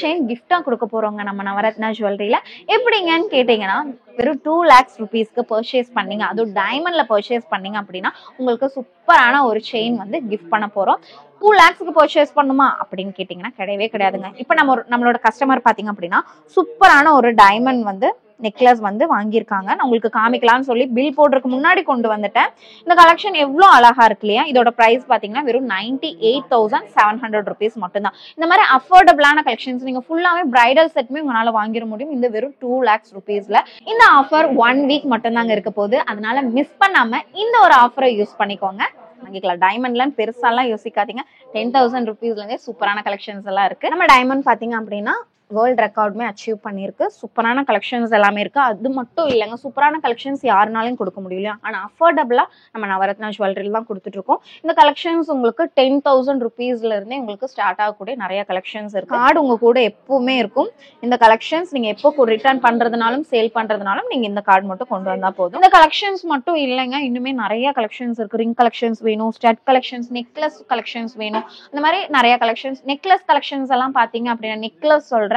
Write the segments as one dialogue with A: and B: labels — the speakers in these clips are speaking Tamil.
A: செயின் கிஃப்டா கொடுக்க போறோங்க நம்ம நவரத்னா ஜுவல்லரியில. எப்படிங்கன்னு கேட்டீங்கன்னா, வெறும் 2 lakhs rupeesக்கு பர்ச்சேஸ் பண்ணீங்க, அதுவும் டைமண்ட்ல பர்ச்சேஸ் பண்ணீங்க அப்படின்னா உங்களுக்கு சூப்பரான ஒரு செயின் வந்து கிஃப்ட் பண்ண போறோம். 2 lakhsக்கு பர்ச்சேஸ் பண்ணுமா அப்படின்னு கேட்டீங்கன்னா கிடையவே கிடையாதுங்க. இப்போ நம்மளோட கஸ்டமர் பாத்தீங்க அப்படின்னா சூப்பரான ஒரு டைமண்ட் வந்து நெக்லஸ் வந்து வாங்கியிருக்காங்க. நான் உங்களுக்கு காமிக்கலாம்னு சொல்லி பில் போடுறதுக்கு முன்னாடி கொண்டு வந்துட்டேன். இந்த கலெக்ஷன் எவ்வளோ அழகா இருக்கு இல்லையா? இதோட பிரைஸ் பாத்தீங்கன்னா வெறும் 98,700 rupees மட்டும்தான். இந்த மாதிரி அஃபோர்டபுளான கலெக்ஷன்ஸ் நீங்க ஃபுல்லாவே பிரைடல் செட்மே உங்களால வாங்கிட முடியும் இந்த வெறும் 2 lakhs rupeesல. இந்த ஆஃபர் 1 week மட்டும் தாங்க இருக்க போகுது. அதனால மிஸ் பண்ணாம இந்த ஒரு ஆஃபரை யூஸ் பண்ணிக்கோங்க. வாங்கிக்கலாம். டைமண்ட்லாம் பெருசாலாம் யோசிக்காதீங்க. 10,000 rupeesல இருந்தே சூப்பரான கலெக்ஷன்ஸ் எல்லாம் இருக்கு. நம்ம டைமண்ட் பாத்தீங்க அப்படின்னா வேர்ல்ட் ரெக்கார்டுமே அச்சீவ் பண்ணிருக்கு. சூப்பரான கலெக்ஷன்ஸ் எல்லாமே இருக்கு. அது மட்டும் இல்லைங்க, சூப்பரான கலெக்ஷன்ஸ் யாருனாலையும் கொடுக்க முடியல. ஆனா அஃபோர்டபுளா நம்ம நவரத்னா ஜுவல்லரியில தான் கொடுத்துட்டு இருக்கோம். இந்த கலெக்ஷன்ஸ் உங்களுக்கு 10,000 rupeesல இருந்தே உங்களுக்கு ஸ்டார்ட் ஆகக்கூடிய நிறைய கலெக்ஷன்ஸ் இருக்கு. கார்டு உங்க கூட எப்பவுமே இருக்கும். இந்த கலெக்ஷன்ஸ் நீங்க எப்போ ரிட்டர்ன் பண்றதுனாலும் சேல் பண்றதுனாலும் நீங்க இந்த கார்டு மட்டும் கொண்டு வந்தா போதும். இந்த கலெக்ஷன்ஸ் மட்டும் இல்லைங்க, இன்னுமே நிறைய கலெக்ஷன்ஸ் இருக்கு. ரிங் கலெக்ஷன்ஸ் வேணும், ஸ்டட் கலெக்ஷன்ஸ், நெக்லஸ் கலெக்ஷன்ஸ் வேணும். இந்த மாதிரி நிறைய கலெக்ஷன்ஸ். நெக்லஸ் கலெக்ஷன்ஸ் எல்லாம் பாத்தீங்க அப்படின்னா நெக்லஸ் சொல்றேன்,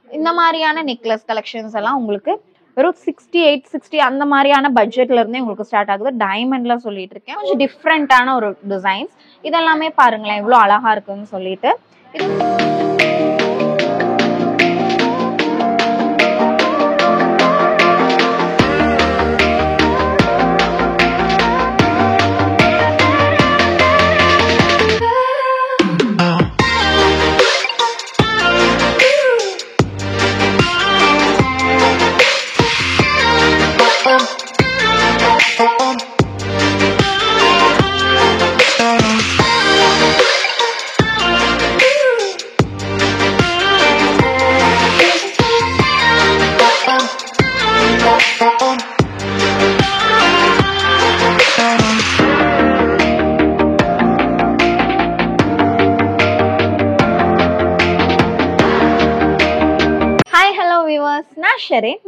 A: இந்த மாதிரியான நெக்லஸ் கலெக்ஷன்ஸ் எல்லாம் உங்களுக்கு வெறும் 68-60 அந்த மாதிரியான பட்ஜெட்ல இருந்தே உங்களுக்கு ஸ்டார்ட் ஆகுது. டைமண்ட்ல சொல்லிட்டு இருக்கேன். கொஞ்சம் டிஃப்ரெண்டான ஒரு டிசைன்ஸ். இதெல்லாமே பாருங்களேன் எவ்வளவு அழகா இருக்குன்னு சொல்லிட்டு.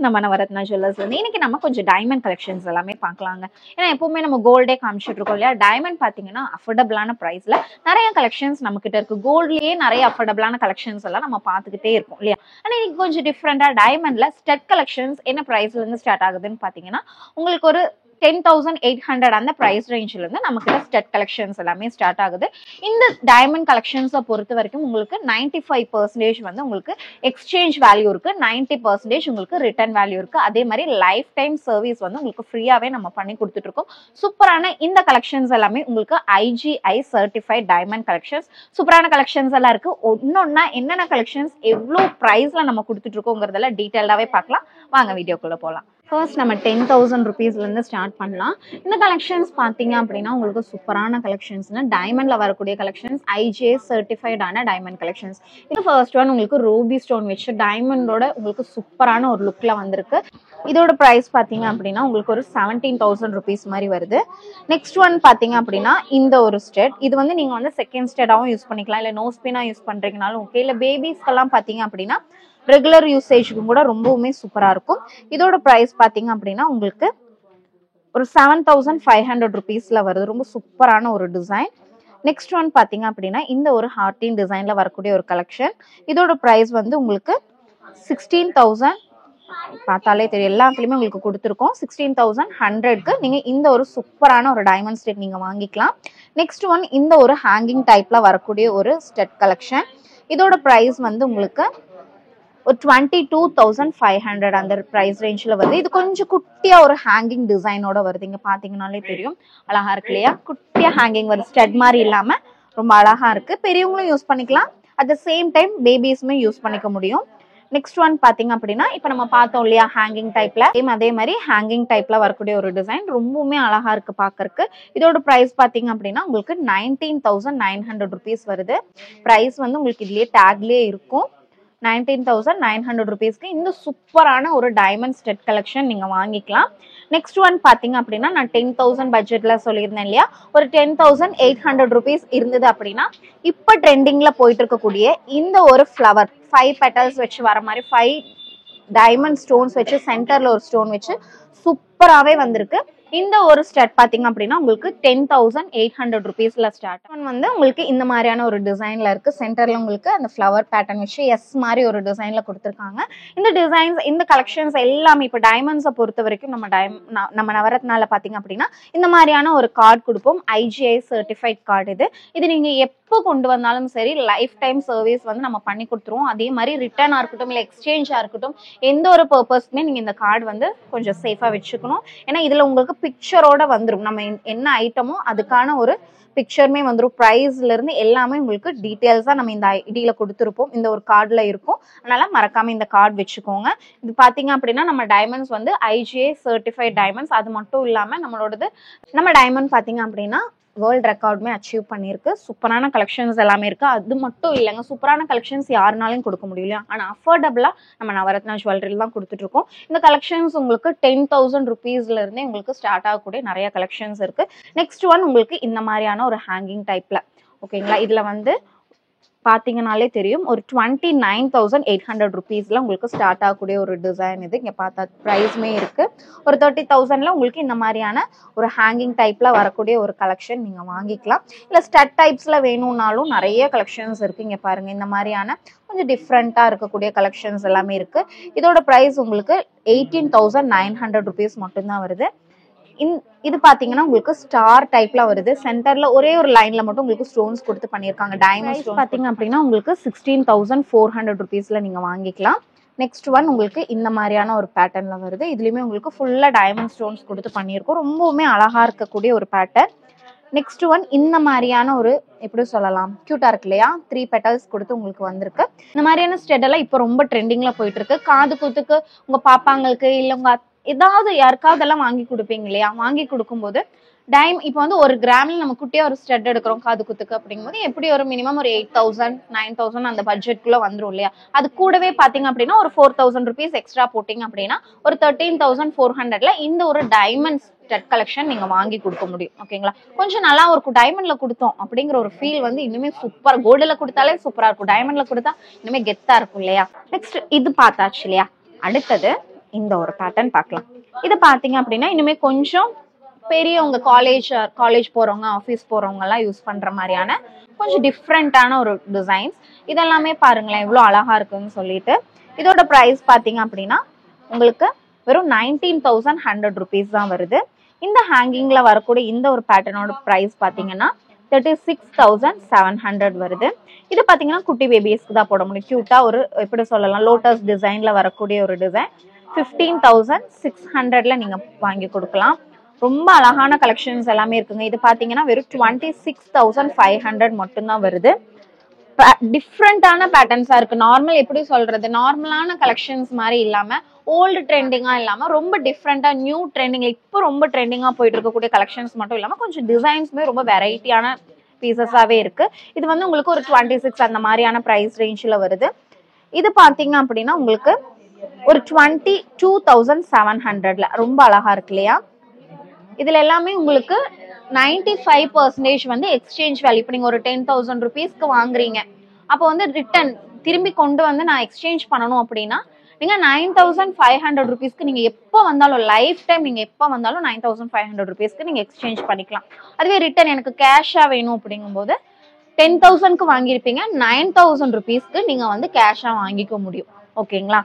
A: நம்ம நவரத்னா ஜுவல்லர்ஸ் வந்து இன்னைக்கு நம்ம கொஞ்சம் டைமண்ட் கலெக்ஷன்ஸ் எல்லாமே பார்க்கலாங்க. ஏன்னா எப்பவுமே நம்ம கோல்டே காமிச்சிட்டு இருக்கோம் இல்லையா? டைமண்ட் பாத்தீங்கன்னா அஃபோர்டபுளான பிரைஸ்ல நிறைய கலெக்ஷன்ஸ் நம்ம கிட்ட இருக்கு. கோல்ட்லயே நிறைய அஃபோர்டபுளான கலெக்ஷன்ஸ் எல்லாம் நம்ம பார்த்துக்கிட்டே இருக்கோம் இல்லையா? ஆனா இன்னைக்கு கொஞ்சம் டிஃப்ரெண்டா டைமண்ட்ல ஸ்டட் கலெக்ஷன்ஸ் என்ன பிரைஸ்ல இருந்து ஸ்டார்ட் ஆகுதுன்னு பாத்தீங்கன்னா உங்களுக்கு ஒரு 10,800 அந்த பிரைஸ் ரேஞ்சில இருந்து நம்ம கிட்ட ஸ்டட் கலெக்ஷன்ஸ் எல்லாமே ஸ்டார்ட் ஆகுது. இந்த டைமண்ட் கலெக்ஷன்ஸை பொறுத்த வரைக்கும் உங்களுக்கு 95% வந்து உங்களுக்கு எக்ஸ்சேஞ்ச் வேல்யூ இருக்கு, 90% உங்களுக்கு ரிட்டர்ன் வேல்யூ இருக்கு. அதே மாதிரி லைஃப் டைம் சர்வீஸ் வந்து உங்களுக்கு ஃப்ரீயாவே நம்ம பண்ணி கொடுத்துட்டு இருக்கோம். சூப்பரான இந்த கலெக்ஷன்ஸ் எல்லாமே உங்களுக்கு IGI சர்டிஃபைட் டைமண்ட் கலெக்ஷன்ஸ். சூப்பரான கலெக்ஷன்ஸ் எல்லாம் இருக்கு. ஒன்னொன்னா என்னென்ன கலெக்ஷன்ஸ் எவ்வளவு பிரைஸ்ல நம்ம கொடுத்துட்டு இருக்கோங்கிறதெல்லாம் டீட்டெயில்டாவே பார்க்கலாம். வாங்க வீடியோக்குள்ள போலாம். ஃபர்ஸ்ட் நம்ம 10,000 rupeesல இருந்து ஸ்டார்ட் பண்ணலாம். இந்த கலெக்ஷன்ஸ் பாத்தீங்க அப்படின்னா உங்களுக்கு சூப்பரான கலெக்ஷன்ஸ்னா டைமண்ட்ல வரக்கூடிய கலெக்ஷன்ஸ், IGI சர்டிஃபைடான டைமண்ட் கலெக்ஷன்ஸ். இது ஃபர்ஸ்ட் ஒன் உங்களுக்கு ரூபி ஸ்டோன் வச்சு டைமண்டோட உங்களுக்கு சூப்பரான ஒரு லுக்ல வந்திருக்கு. இதோட பிரைஸ் பாத்தீங்க அப்படின்னா உங்களுக்கு ஒரு 17,000 rupees மாதிரி வருது. நெக்ஸ்ட் ஒன் பாத்தீங்க அப்படின்னா இந்த ஒரு ஸ்டெட். இது வந்து நீங்க வந்து செகண்ட் ஸ்டெடாவும் யூஸ் பண்ணிக்கலாம், இல்ல நோ ஸ்பினா யூஸ் பண்றீங்கனாலும் ஓகே. இல்ல பேபிஸ்க்கெல்லாம் பாத்தீங்க அப்படின்னா ரெகுலர் யூசேஜுக்கும் கூட ரொம்பவுமே சூப்பரா இருக்கும். இதோட பிரைஸ் பாத்தீங்க அப்படின்னா உங்களுக்கு ஒரு 7,500 rupeesல வருது. ரொம்ப சூப்பரான ஒரு டிசைன். நெக்ஸ்ட் ஒன் பாத்தீங்க அப்படின்னா இந்த ஒரு ஹார்டின் டிசைன்ல வரக்கூடிய ஒரு கலெக்ஷன். இதோட பிரைஸ் வந்து உங்களுக்கு 16,000 பார்த்தாலே தெரியும், எல்லாத்துலயுமே உங்களுக்கு கொடுத்துருக்கோம். 16,100க்கு நீங்க இந்த ஒரு சூப்பரான ஒரு டைமண்ட் ஸ்டெட் நீங்க வாங்கிக்கலாம். நெக்ஸ்ட் ஒன் இந்த ஒரு ஹேங்கிங் டைப்ல வரக்கூடிய ஒரு ஸ்டெட் கலெக்ஷன். இதோட பிரைஸ் வந்து உங்களுக்கு ஒரு 22,500 அந்த பிரைஸ் ரேஞ்ச்ல வருது. இது கொஞ்சம் குட்டியா ஒரு ஹேங்கிங் டிசைனோட வருது. இங்க பாத்தீங்கன்னாலே தெரியும் அழகா இருக்கு இல்லையா? குட்டியா ஹேங்கிங் வருது, ஸ்டட் மாதிரி இல்லாம ரொம்ப அழகா இருக்கு. பெரியவங்களும் யூஸ் பண்ணிக்கலாம், அட் த சேம் டைம் பேபிஸுமே யூஸ் பண்ணிக்க முடியும். நெக்ஸ்ட் ஒன் பாத்தீங்க அப்படின்னா இப்ப நம்ம பார்த்தோம் இல்லையா ஹேங்கிங் டைப்ல, அதே மாதிரி ஹேங்கிங் டைப்ல வரக்கூடிய ஒரு டிசைன் ரொம்பவுமே அழகா இருக்கு பாக்கறதுக்கு. இதோட பிரைஸ் பாத்தீங்க அப்படின்னா உங்களுக்கு 19,900 rupees வருது. பிரைஸ் வந்து உங்களுக்கு இதுலயே டேக்லயே இருக்கும். 19,900 rupeesக்கு இந்த சூப்பரான ஒரு டைமண்ட் ஸ்டெட் கலெக்ஷன் நீங்க வாங்கிக்கலாம். நெக்ஸ்ட் ஒன் பாத்தீங்க அப்படின்னா நான் 10,000 பட்ஜெட்ல சொல்லியிருந்தேன் இல்லையா? ஒரு 10,800 rupees இருந்தது அப்படின்னா இப்ப ட்ரெண்டிங்ல போயிட்டு இருக்கக்கூடிய இந்த ஒரு ஃபிளவர் 5 petals வச்சு வர மாதிரி 5 டைமண்ட் ஸ்டோன்ஸ் வச்சு சென்டர்ல ஒரு ஸ்டோன் வச்சு சூப்பராகவே வந்திருக்கு. இந்த ஒரு ஸ்டார்ட் பாத்தீங்க அப்படின்னா உங்களுக்கு 10,800 rupeesல ஸ்டார்ட் வந்து உங்களுக்கு இந்த மாதிரியான ஒரு டிசைன்ல இருக்கு. சென்டர்ல உங்களுக்கு அந்த ஃப்ளவர் பேட்டர்ன் வச்சு எஸ் மாதிரி ஒரு டிசைன்ல கொடுத்துருக்காங்க. இந்த டிசைன்ஸ் இந்த கலெக்ஷன்ஸ் எல்லாமே இப்போ டைமண்ட்ஸை பொறுத்த வரைக்கும் நம்ம நவரத்னால பாத்தீங்க அப்படின்னா இந்த மாதிரியான ஒரு கார்டு கொடுப்போம். IGI சர்டிஃபைட் கார்டு இது நீங்க எப்போ கொண்டு வந்தாலும் சரி லைஃப் டைம் சர்வீஸ் வந்து நம்ம பண்ணி கொடுத்துருவோம். அதே மாதிரி ரிட்டர்னா இருக்கட்டும் இல்லை எக்ஸ்சேஞ்சா இருக்கட்டும் எந்த ஒரு பர்பஸ்க்குமே நீங்க இந்த கார்டு வந்து கொஞ்சம் சேஃபா வச்சுக்கணும். ஏன்னா இதுல உங்களுக்கு பிக்சரோட வந்துடும். நம்ம என்ன ஐட்டமோ அதுக்கான ஒரு பிக்சருமே வந்துடும். ப்ரைஸ்ல இருந்து எல்லாமே உங்களுக்கு டீட்டெயில்ஸா நம்ம இந்த ஐடியில கொடுத்துருப்போம். இந்த ஒரு கார்டுல இருக்கும். அதனால மறக்காம இந்த கார்டு வச்சுக்கோங்க. இது பாத்தீங்க அப்படின்னா நம்ம டைமண்ட்ஸ் வந்து IGI சர்டிஃபைட் டைமண்ட்ஸ். அது மட்டும் இல்லாம நம்ம டைமண்ட் பாத்தீங்க அப்படின்னா வேர்ல்ட் ரெக்கார்டுமே அச்சீவ் பண்ணியிருக்கு. சூப்பரான கலெக்ஷன்ஸ் எல்லாமே இருக்கு. அது மட்டும் இல்லைங்க, சூப்பரான கலெக்ஷன்ஸ் யாருனாலையும் கொடுக்க முடியலையா, ஆனால் அஃபோர்டபுளா நம்ம நவரத்னா ஜுவல்லரியில் தான் கொடுத்துட்டு இருக்கோம். இந்த கலெக்ஷன்ஸ் உங்களுக்கு 10,000 rupeesல இருந்தே உங்களுக்கு ஸ்டார்ட் ஆகக்கூடிய நிறைய கலெக்ஷன்ஸ் இருக்கு. நெக்ஸ்ட் ஒன் உங்களுக்கு இந்த மாதிரியான ஒரு ஹேங்கிங் டைப்ல ஓகேங்களா. இதுல வந்து பாத்தீங்கன்னாலே தெரியும் ஒரு 29,800 rupeesல உங்களுக்கு ஸ்டார்ட் ஆகக்கூடிய ஒரு டிசைன். இது இங்க பார்த்தா ப்ரைஸ்மே இருக்கு. ஒரு 30,000ல உங்களுக்கு இந்த மாதிரியான ஒரு ஹேங்கிங் டைப்ல வரக்கூடிய ஒரு கலெக்ஷன் நீங்க வாங்கிக்கலாம். இல்ல ஸ்டட் டைப்ஸ்ல வேணும்னாலும் நிறைய கலெக்ஷன்ஸ் இருக்கு. இங்க பாருங்க இந்த மாதிரியான கொஞ்சம் டிஃப்ரெண்டா இருக்கக்கூடிய கலெக்ஷன்ஸ் எல்லாமே இருக்கு. இதோட ப்ரைஸ் உங்களுக்கு 18,900 rupees மட்டும்தான் வருது. இது பாத்தீங்கன்னா உங்களுக்கு ஸ்டார் டைப்ல வருது. சென்டர்ல ஒரே ஒரு லைன்ல மட்டும் உங்களுக்கு ஸ்டோன்ஸ் கொடுத்து பண்ணிருக்காங்க. டைமண்ட் ஸ்டோன் பாத்தீங்க அப்படின்னா உங்களுக்கு 16,400 rupeesல நீங்க வாங்கிக்கலாம். நெக்ஸ்ட் ஒன் உங்களுக்கு இந்த மாதிரியான ஒரு பேட்டர்ன்ல வருது. இதுலயுமே உங்களுக்கு ஃபுல்லா டைமண்ட் ஸ்டோன்ஸ் கொடுத்து பண்ணியிருக்கோம். ரொம்பவுமே அழகா இருக்கக்கூடிய ஒரு பேட்டர்ன். நெக்ஸ்ட் ஒன் இந்த மாதிரியான ஒரு எப்படி சொல்லலாம் கியூட்டா இருக்கு இல்லையா, 3 petals கொடுத்து உங்களுக்கு வந்திருக்கு. இந்த மாதிரியான ஸ்டெட் எல்லாம் இப்போ ரொம்ப ட்ரெண்டிங்ல போயிட்டு இருக்கு. காது குத்துக்கு உங்க பாப்பாங்களுக்கு இல்ல உங்க ஏதாவது யாருக்காவது எல்லாம் வாங்கி கொடுப்பீங்க இல்லையா, வாங்கி கொடுக்கும்போது இப்போ வந்து ஒரு கிராம்ல நம்ம குட்டியா ஒரு ஸ்டெட் எடுக்கிறோம் காது குத்துக்கு அப்படிங்கும்போது எப்படி ஒரு மினிமம் ஒரு 8,000 9,000 அந்த பட்ஜெட்குள்ள வந்துடும் இல்லையா. அது கூடவே பாத்தீங்க அப்படின்னா ஒரு 4,000 rupees எக்ஸ்ட்ரா போட்டீங்க அப்படின்னா ஒரு 13,400ல இந்த ஒரு டைமண்ட் ஸ்டெட் கலெக்ஷன் நீங்க வாங்கி கொடுக்க முடியும். ஓகேங்களா, கொஞ்சம் நல்லா இருக்கும். டைமண்ட்ல கொடுத்தோம் அப்படிங்கிற ஒரு ஃபீல் வந்து இன்னுமே சூப்பர். கோல்டுல கொடுத்தாலே சூப்பரா இருக்கும், டைமண்ட்ல கொடுத்தா இன்னுமே கெத்தா இருக்கும் இல்லையா. நெக்ஸ்ட் இது பார்த்தாச்சு இல்லையா. அடுத்தது இந்த ஒரு பேட்டர்ன் பார்க்கலாம். இது பாத்தீங்க அப்படின்னா இனிமே கொஞ்சம் பெரியவங்க காலேஜ் போறவங்க ஆஃபீஸ் போறவங்க எல்லாம் யூஸ் பண்ற மாதிரியான கொஞ்சம் டிஃப்ரெண்டான ஒரு டிசைன்ஸ். இதெல்லாமே பாருங்களேன் எவ்வளவு அழகா இருக்குன்னு சொல்லிட்டு. இதோட பிரைஸ் பாத்தீங்க அப்படின்னா உங்களுக்கு வெறும் 19,100 rupees தான் வருது. இந்த ஹேங்கிங்ல வரக்கூடிய இந்த ஒரு பேட்டர்னோட பிரைஸ் பாத்தீங்கன்னா 36,700 வருது. இது பாத்தீங்கன்னா குட்டி பேபிஸ்க்கு தான் போட முடியும். கியூட்டா ஒரு எப்படி சொல்லலாம் லோட்டஸ் டிசைன்ல வரக்கூடிய ஒரு டிசைன் 15,600ல நீங்க வாங்கி கொடுக்கலாம். ரொம்ப அழகான கலெக்ஷன்ஸ் எல்லாமே இருக்குங்க. இது பாத்தீங்கன்னா வெறும் 26,500 மட்டும்தான் வருது. டிஃப்ரெண்டான பேட்டர்ன்ஸா இருக்கு. நார்மல் எப்படி சொல்றது நார்மலான கலெக்ஷன்ஸ் மாதிரி இல்லாம ஓல்டு ட்ரெண்டிங்கா இல்லாம ரொம்ப டிஃப்ரெண்டா நியூ ட்ரெண்டிங் இப்போ ரொம்ப ட்ரெண்டிங்கா போயிட்டு இருக்கக்கூடிய கலெக்ஷன்ஸ் மட்டும் இல்லாம கொஞ்சம் டிசைன்ஸுமே ரொம்ப வெரைட்டியான பீசஸாவே இருக்கு. இது வந்து உங்களுக்கு ஒரு 26 அந்த மாதிரியான பிரைஸ் ரேஞ்சில் வருது. இது பாத்தீங்க அப்படின்னா உங்களுக்கு ஒரு 22,700ல ரொம்ப அழகா இருக்கு இல்லையா. இதுல எல்லாமே உங்களுக்கு 95% வந்து எக்ஸ்சேஞ்ச் வேல்யூ. இப்போ நீங்க ஒரு 10,000 rupeesக்கு வாங்குறீங்க, அப்போ வந்து ரிட்டர்ன் திரும்பி கொண்டு வந்து நான் எக்ஸ்சேஞ்ச் பண்ணணும் அப்படின்னா நீங்க 9,500 rupeesக்கு நீங்க எப்போ வந்தாலும் லைஃப் டைம் நீங்க எப்போ வந்தாலும் 9,500 rupeesக்கு நீங்க எக்ஸ்சேஞ்ச் பண்ணிக்கலாம். அதுவே ரிட்டர்ன் எனக்கு கேஷா வேணும் அப்படிங்கும்போது 10,000க்கு வாங்கியிருப்பீங்க, 9,000 rupeesக்கு நீங்க வந்து கேஷா வாங்கிக்க முடியும். ஓகேங்களா.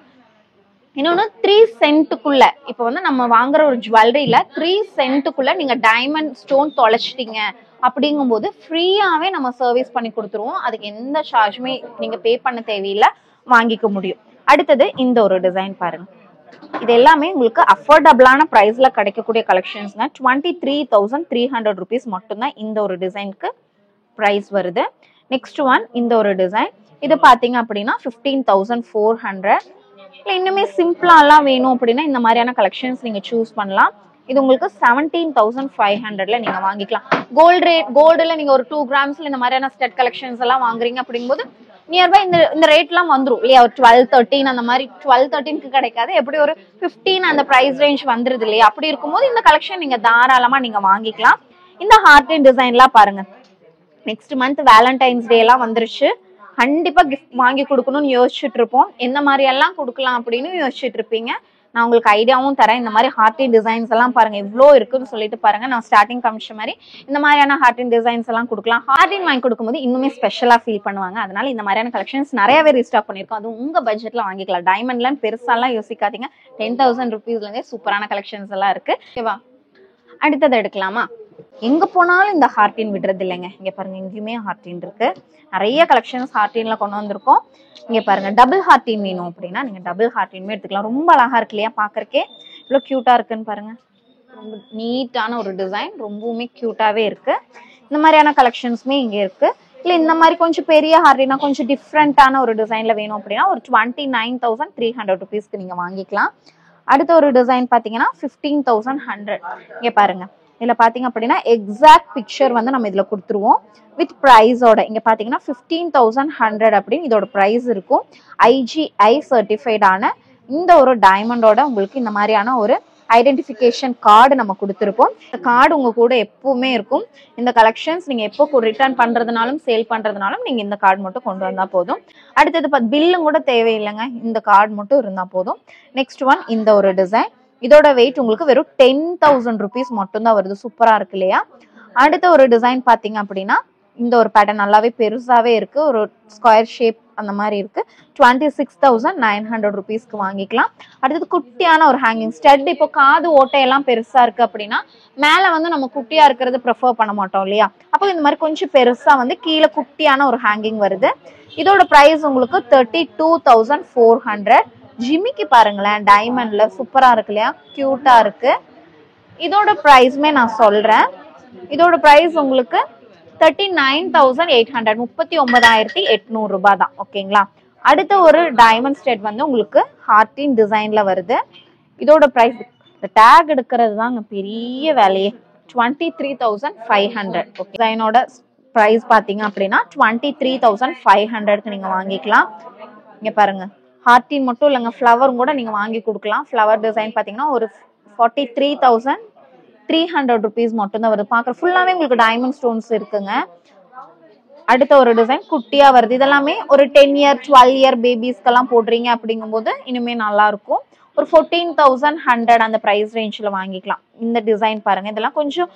A: இன்னொன்னு 3 சென்ட்டுக்குள்ள இப்போ வந்து நம்ம வாங்குற ஒரு ஜுவல்லரியில 3 சென்ட்டுக்குள்ள நீங்க டைமண்ட் ஸ்டோன் தொலைச்சிட்டீங்க அப்படிங்கும்போது ஃப்ரீயாவே நம்ம சர்வீஸ் பண்ணி கொடுத்துருவோம். அதுக்கு எந்த சார்ஜுமே நீங்க பே பண்ண தேவையில்லை, வாங்கிக்க முடியும். அடுத்தது இந்த ஒரு டிசைன் பாருங்க. இது எல்லாமே உங்களுக்கு அஃபோர்டபுளான பிரைஸ்ல கிடைக்கக்கூடிய கலெக்ஷன்ஸ்ங்க. 23,300 rupees மட்டும்தான் இந்த ஒரு டிசைனுக்கு பிரைஸ் வருது. நெக்ஸ்ட் ஒன் இந்த ஒரு டிசைன். இது பாத்தீங்க அப்படின்னா 15,400. இல்லை இன்னுமே சிம்பிளாலாம் வேணும் அப்படின்னா இந்த மாதிரியான கலெக்ஷன்ஸ் நீங்க சூஸ் பண்ணலாம். இது உங்களுக்கு 17,500ல நீங்க வாங்கிக்கலாம். கோல்டுல நீங்க ஒரு 2 grams இந்த மாதிரியான ஸ்டெட் கலெக்ஷன்ஸ் எல்லாம் வாங்குறீங்க அப்படிங்கும்போது நியர்பை இந்த ரேட்லாம் வந்துடும் இல்லையா. ஒரு 12, 13 அந்த மாதிரி 12, 13க்கு கிடைக்காது, எப்படி ஒரு 15 அந்த பிரைஸ் ரேஞ்ச் வந்துருது இல்லையா. அப்படி இருக்கும்போது இந்த கலெக்ஷன் நீங்க தாராளமா நீங்க வாங்கிக்கலாம். இந்த ஹார்ட் அண்ட் டிசைன்லாம் பாருங்க. நெக்ஸ்ட் மந்த் வேலண்டைன்ஸ் டே எல்லாம் வந்துருச்சு. கண்டிப்பா கிஃப்ட் வாங்கி கொடுக்கணும்னு யோசிச்சுட்டு இருப்போம். எந்த மாதிரி எல்லாம் கொடுக்கலாம் அப்படின்னு யோசிச்சுட்டு இருப்பீங்க. நான் உங்களுக்கு ஐடியாவும் தரேன். இந்த மாதிரி ஹார்டின் டிசைன்ஸ் எல்லாம் பாருங்க இவ்வளோ இருக்குன்னு சொல்லிட்டு பாருங்க. நான் ஸ்டார்டிங் காமிச்ச மாதிரி இந்த மாதிரியான ஹார்டின் டிசைன்ஸ் எல்லாம் கொடுக்கலாம். ஹார்டின் வாங்கி கொடுக்கும்போது இன்னுமே ஸ்பெஷலா ஃபீல் பண்ணுவாங்க. அதனால இந்த மாதிரியான கலெக்ஷன்ஸ் நிறையவே ரீஸ்டாக் பண்ணிருக்கோம். அது உங்க பட்ஜெட்ல வாங்கிக்கலாம். டைமண்ட்லாம் பெருசாலாம் யோசிக்காதீங்க. 10,000 rupeesல இருந்தே சூப்பரான கலெக்ஷன்ஸ் எல்லாம் இருக்கு. ஓகேவா, அடுத்தது எடுக்கலாமா? எங்க போனாலும் இந்த ஹார்டின் விடுறது இல்லைங்க. இங்க பாருங்க எங்கேயுமே ஹார்டின் இருக்கு. நிறைய கலெக்ஷன்ஸ் ஹார்டின்ல கொண்டு வந்திருக்கோம். இங்க பாருங்க டபுள் ஹார்டின் வேணும் அப்படின்னா நீங்க டபுள் ஹார்டின்மே எடுத்துக்கலாம். ரொம்ப அழகா இருக்கு இல்லையா பாக்குறக்கே? இவ்வளவு கியூட்டா இருக்குன்னு பாருங்க. ரொம்ப நீட்டான ஒரு டிசைன், ரொம்பவுமே கியூட்டாவே இருக்கு. இந்த மாதிரியான கலெக்ஷன்ஸ்மே இங்க இருக்கு. இல்ல இந்த மாதிரி கொஞ்சம் பெரிய ஹார்டினா கொஞ்சம் டிஃப்ரெண்டான ஒரு டிசைன்ல வேணும் அப்படின்னா ஒரு 29,300 rupeesக்கு நீங்க வாங்கிக்கலாம். அடுத்த ஒரு டிசைன் பாத்தீங்கன்னா 15,100. இங்க பாருங்க இதுல பாத்தீங்க அப்படின்னா எக்ஸாக்ட் பிக்சர் வந்து நம்ம இதுல கொடுத்துருவோம் வித் பிரைஸோட. இங்க பாத்தீங்கன்னா 15,100 அப்படின்னு இதோட பிரைஸ் இருக்கும். IGI சர்டிஃபைடான இந்த ஒரு டைமண்டோட உங்களுக்கு இந்த மாதிரியான ஒரு ஐடென்டிஃபிகேஷன் கார்டு நம்ம கொடுத்துருப்போம். இந்த கார்டு உங்க கூட எப்பவுமே இருக்கும். இந்த கலெக்ஷன்ஸ் நீங்க எப்போ ரிட்டர்ன் பண்றதுனாலும் சேல் பண்றதுனாலும் நீங்க இந்த கார்டு மட்டும் கொண்டு வந்தா போதும். அடுத்தது பில்லும் கூட தேவையில்லைங்க, இந்த கார்டு மட்டும் இருந்தா போதும். நெக்ஸ்ட் ஒன் இந்த ஒரு டிசைன். இதோட வெயிட் உங்களுக்கு வெறும் 10,000 rupees மட்டும் தான் வருது. சூப்பரா இருக்கு இல்லையா? அடுத்த ஒரு டிசைன் பாத்தீங்க அப்படின்னா இந்த ஒரு பேட்டர்ன் நல்லாவே பெருசாவே இருக்கு. ஒரு ஸ்கொயர் ஷேப் அந்த மாதிரி இருக்கு. 26,900 rupeesக்கு வாங்கிக்கலாம். அடுத்தது குட்டியான ஒரு ஹேங்கிங் ஸ்டட். இப்போ காது ஓட்டையெல்லாம் பெருசா இருக்கு அப்படின்னா மேல வந்து நம்ம குட்டியா இருக்கிறது ப்ரிஃபர் பண்ண மாட்டோம் இல்லையா? அப்போ இந்த மாதிரி கொஞ்சம் பெருசா வந்து கீழே குட்டியான ஒரு ஹேங்கிங் வருது. இதோட பிரைஸ் உங்களுக்கு 32,400. ஜிமிக்கு பாருங்களேன் டைமண்ட்ல சூப்பரா இருக்கு இல்லையா? கியூட்டா இருக்கு. இதோட பிரைஸ்மே நான் சொல்றேன். இதோட பிரைஸ் உங்களுக்கு 39,800, 39,800 ரூபாய் தான். ஓகேங்களா? அடுத்த ஒரு டைமண்ட் ஸ்டெட் வந்து உங்களுக்கு ஹார்டின் டிசைன்ல வருது. இதோட பிரைஸ் இந்த டேக் எடுக்கிறது தாங்க பெரிய வேலையே. 23,500. ஓகே, டிசைனோட பிரைஸ் பாத்தீங்க அப்படின்னா 23,500க்கு நீங்க வாங்கிக்கலாம். இங்க பாருங்க ஹார்டின் மட்டும் இல்லைங்க, ஃப்ளவரும் கூட நீங்க வாங்கி கொடுக்கலாம். ஃப்ளவர் டிசைன் பாத்தீங்கன்னா ஒரு 43,300 rupees மட்டும் தான் வருது. பாக்குற ஃபுல்லாவே உங்களுக்கு டைமண்ட் ஸ்டோன்ஸ் இருக்குங்க. அடுத்த ஒரு டிசைன் குட்டியா வருது. இதெல்லாமே ஒரு 10 year 12 year பேபிஸ்க்கெல்லாம் போடுறீங்க அப்படிங்கும்போது இனிமே நல்லா இருக்கும். ஒரு 14,100 அந்த பிரைஸ் ரேஞ்ச்ல வாங்கிக்கலாம். இந்த டிசைன் பாருங்க, இதெல்லாம் கொஞ்சம்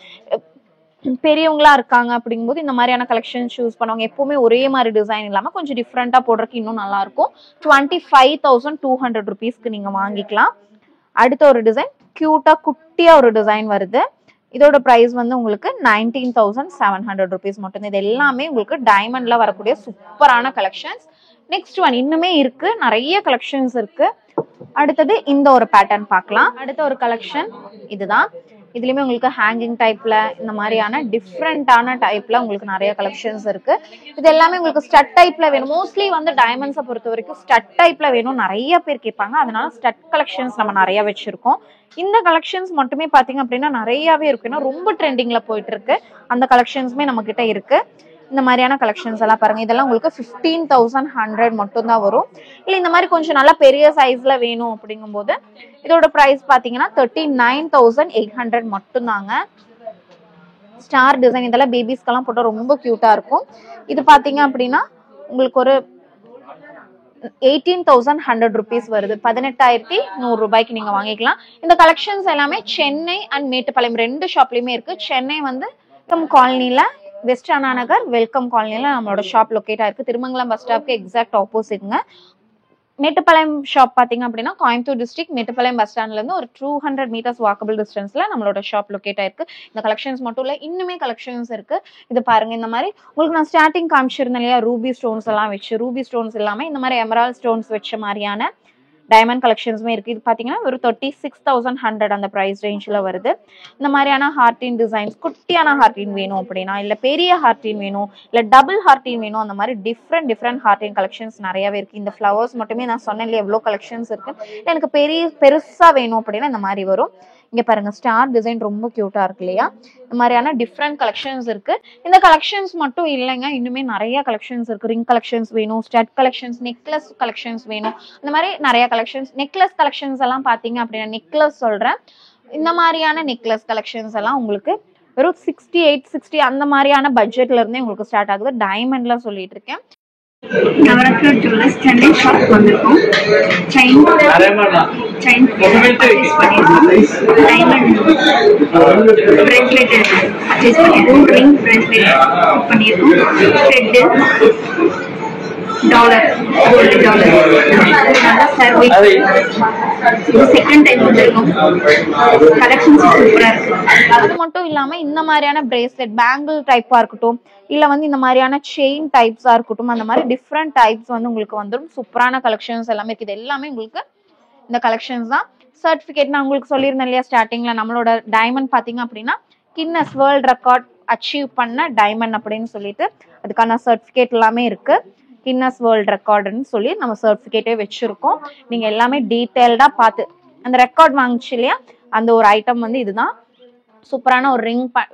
A: பெரியவங்களா இருக்காங்க அப்படிங்கும்போது இந்த மாதிரியான கலெக்ஷன் சூஸ் பண்ணுவாங்க. எப்பவுமே ஒரே மாதிரி டிசைன் இல்லாம கொஞ்சம் டிஃப்ரெண்டா போடுறதுக்கு இன்னும் நல்லா இருக்கும். 25,200 rupeesக்கு நீங்க வாங்கிக்கலாம். அடுத்த ஒரு டிசைன் கியூட்டா குட்டியா ஒரு டிசைன் வருது. இதோட பிரைஸ் வந்து உங்களுக்கு 19,700 rupees மட்டும். இது எல்லாமே உங்களுக்கு டைமண்ட்ல வரக்கூடிய சூப்பரான கலெக்ஷன்ஸ். நெக்ஸ்ட் ஒன் இன்னுமே இருக்கு, நிறைய கலெக்ஷன்ஸ் இருக்கு. அடுத்தது இந்த ஒரு பேட்டர்ன் பார்க்கலாம். அடுத்த ஒரு கலெக்ஷன் இதுதான். இதுலயுமே உங்களுக்கு ஹேங்கிங் டைப்ல இந்த மாதிரியான டிஃப்ரெண்டான டைப்ல உங்களுக்கு நிறைய கலெக்ஷன்ஸ் இருக்கு. இது எல்லாமே உங்களுக்கு ஸ்டட் டைப்ல வேணும். மோஸ்ட்லி வந்து டைமண்ட்ஸை பொறுத்த வரைக்கும் ஸ்டட் டைப்ல வேணும் நிறைய பேர் கேட்பாங்க. அதனால ஸ்டட் கலெக்ஷன்ஸ் நம்ம நிறைய வச்சிருக்கோம். இந்த கலெக்ஷன்ஸ் மட்டுமே பாத்தீங்க அப்படின்னா நிறையவே இருக்கு. ஏன்னா ரொம்ப ட்ரெண்டிங்ல போயிட்டு இருக்கு. அந்த கலெக்ஷன்ஸுமே நம்ம கிட்ட இருக்கு. இந்த மாதிரியான கலெக்ஷன்ஸ் எல்லாம் பாருங்க. இதெல்லாம் உங்களுக்கு 15,100 மட்டும் தான் வரும். இல்ல இந்த மாதிரி கொஞ்சம் நல்லா பெரிய சைஸ்ல வேணும் அப்படிங்கும்போது இதோட பிரைஸ் பாத்தீங்கன்னா 39,800 மட்டும் தாங்க. ஸ்டார் டிசைன் இதெல்லாம் பேபிஸ்க்கெல்லாம் போட்டா ரொம்ப கியூட்டா இருக்கும். இது பாத்தீங்க அப்படின்னா உங்களுக்கு ஒரு 18,100 rupees வருது. 18,100 ரூபாய்க்கு நீங்க வாங்கிக்கலாம். இந்த கலெக்ஷன்ஸ் எல்லாமே சென்னை அண்ட் மேட்டுப்பாளையம் ரெண்டு ஷாப்லயுமே இருக்கு. சென்னை வந்து வெல்கம் காலனில, வெஸ்ட் அண்ணா நகர் வெல்கம் காலனில நம்மளோட ஷாப் லொக்கேட் ஆயிருக்கு. திருமங்கலம் பஸ் ஸ்டாப்க்கு எக்ஸாக்ட் ஆப்போசிட்ங்க. மேட்டுப்பாளையம் ஷாப் பாத்தீங்க அப்படின்னா கோயம்புத்தூர் டிஸ்ட்ரிக்ட் மேட்டுப்பாளையம் பஸ் ஸ்டாண்ட்ல இருந்து ஒரு 200 meters வாக்கபிள் டிஸ்டன்ஸ்ல நம்மளோட ஷாப் லொக்கேட் ஆயிருக்கு. இந்த கலெக்ஷன்ஸ் மட்டும் இல்ல, இன்னுமே கலெக்ஷன்ஸ் இருக்கு. இது பாருங்க, இந்த மாதிரி உங்களுக்கு நான் ஸ்டார்டிங் காமிச்சிருந்தேன் இல்லையா, ரூபி ஸ்டோன்ஸ் எல்லாம் வச்சு, ரூபி ஸ்டோன்ஸ் இல்லாம இந்த மாதிரி எமரால்ட் ஸ்டோன்ஸ் வச்ச மாதிரியான டைமண்ட் கலெக்ஷன்ஸுமே இருக்கு. இது பாத்தீங்கன்னா ஒரு 36,100 அந்த பிரைஸ் ரேஞ்ச்ல வருது. இந்த மாதிரியான ஹார்டின் டிசைன்ஸ், குட்டியான ஹார்டின் வேணும் அப்படின்னா, இல்ல பெரிய ஹார்டின் வேணும், இல்ல டபுள் ஹார்டின் வேணும், அந்த மாதிரி டிஃப்ரெண்ட் ஹார்டின் கலெக்ஷன்ஸ் நிறையவே இருக்கு. இந்த ஃபிளவர்ஸ் மட்டுமே நான் சொன்னேன் இல்லையா எவ்வளவு கலெக்ஷன்ஸ் இருக்கு. எனக்கு பெருசா வேணும் அப்படின்னா இந்த மாதிரி வரும். இங்க பாருங்க ஸ்டார் டிசைன் ரொம்ப கியூட்டா இருக்கு இல்லையா. இந்த மாதிரியான டிஃப்ரெண்ட் கலெக்ஷன்ஸ் இருக்கு. இந்த கலெக்ஷன்ஸ் மட்டும் இல்லைங்க, இன்னுமே நிறைய கலெக்ஷன்ஸ் இருக்கு. ரிங் கலெக்ஷன்ஸ் வேணும், ஸ்டட் கலெக்ஷன்ஸ், நெக்லஸ் கலெக்ஷன்ஸ் வேணும், இந்த மாதிரி நிறைய கலெக்ஷன்ஸ். நெக்லஸ் கலெக்ஷன்ஸ் எல்லாம் பாத்தீங்க அப்படின்னா, நெக்லஸ் சொல்றேன், இந்த மாதிரியான நெக்லஸ் கலெக்ஷன்ஸ் எல்லாம் உங்களுக்கு வெறும் 68-60 அந்த மாதிரியான பட்ஜெட்ல இருந்தே உங்களுக்கு ஸ்டார்ட் ஆகுது. டைமண்ட்ல சொல்லிட்டு இருக்கேன். நவரத்னா ஜுவல்லர்ஸ் சென்னை ஷாப் வந்திருக்கோம். செயின் செயின் பர்ச்சேஸ் பண்ணியிருக்கோம். டைமண்ட் பிரேஸ்லெட் பர்ச்சேஸ் பண்ணியிருக்கோம். ரிங் பிரேஸ்லெட் பண்ணியிருக்கோம். ஸ்டெட்டு டாலர் கோல்டு டாலர் நல்லா சர்வீஸ். இது செகண்ட் டைம் வந்திருக்கும். கலெக்ஷன்ஸ் சூப்பரா இருக்கு. அது மட்டும் இல்லாம இந்த மாதிரியான பிரேஸ்லெட் பேங்கிள் டைப்பா இருக்கட்டும், இல்ல வந்து இந்த மாதிரியான செயின் டைப்ஸா இருக்கட்டும், அந்த மாதிரி டிஃப்ரெண்ட் டைப்ஸ் வந்து உங்களுக்கு வந்துடும். சூப்பரான கலெக்ஷன்ஸ் எல்லாமே இருக்குது. எல்லாமே உங்களுக்கு இந்த கலெக்ஷன்ஸ் தான். சர்டிபிகேட் நான் உங்களுக்கு சொல்லியிருந்தேன் இல்லையா ஸ்டார்டிங்ல, நம்மளோட டைமண்ட் பாத்தீங்க அப்படின்னா கின்னஸ் வேர்ல்ட் ரெக்கார்ட் அச்சீவ் பண்ண டைமண்ட் அப்படின்னு சொல்லிட்டு அதுக்கான சர்டிபிகேட் எல்லாமே இருக்கு. கின்னஸ் வேர்ல்ட் ரெக்கார்டுன்னு சொல்லி நம்ம சர்டிபிகேட்டே வச்சிருக்கோம். நீங்க எல்லாமே டீட்டெயில்டா பார்த்து அந்த ரெக்கார்ட் வாங்கிச்சு இல்லையா, அந்த ஒரு ஐட்டம் வந்து இதுதான். சூப்பரான ஒரு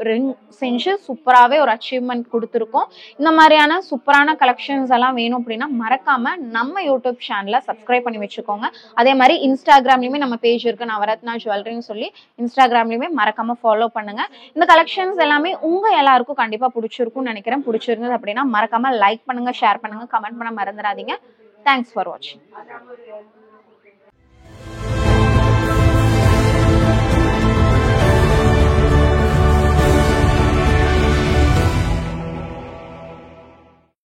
A: ரிங் செஞ்சு சூப்பராகவே ஒரு அச்சீவ்மெண்ட் கொடுத்துருக்கோம். இந்த மாதிரியான சூப்பரான கலெக்ஷன்ஸ் எல்லாம் வேணும் அப்படின்னா மறக்காம நம்ம யூடியூப் சேனலை சப்ஸ்கிரைப் பண்ணி வச்சுக்கோங்க. அதே மாதிரி இன்ஸ்டாகிராம்லயுமே நம்ம பேஜ் இருக்கு, நவரத்னா ஜுவல்லரின்னு சொல்லி. இன்ஸ்டாகிராம்லயுமே மறக்காம ஃபாலோ பண்ணுங்க. இந்த கலெக்ஷன்ஸ் எல்லாமே உங்க எல்லாருக்கும் கண்டிப்பா பிடிச்சிருக்கும்னு நினைக்கிறேன். பிடிச்சிருந்தது அப்படின்னா மறக்காம லைக் பண்ணுங்க, ஷேர் பண்ணுங்க, கமெண்ட் பண்ண மறந்துடாதீங்க. தேங்க்ஸ் ஃபார் வாட்சிங்.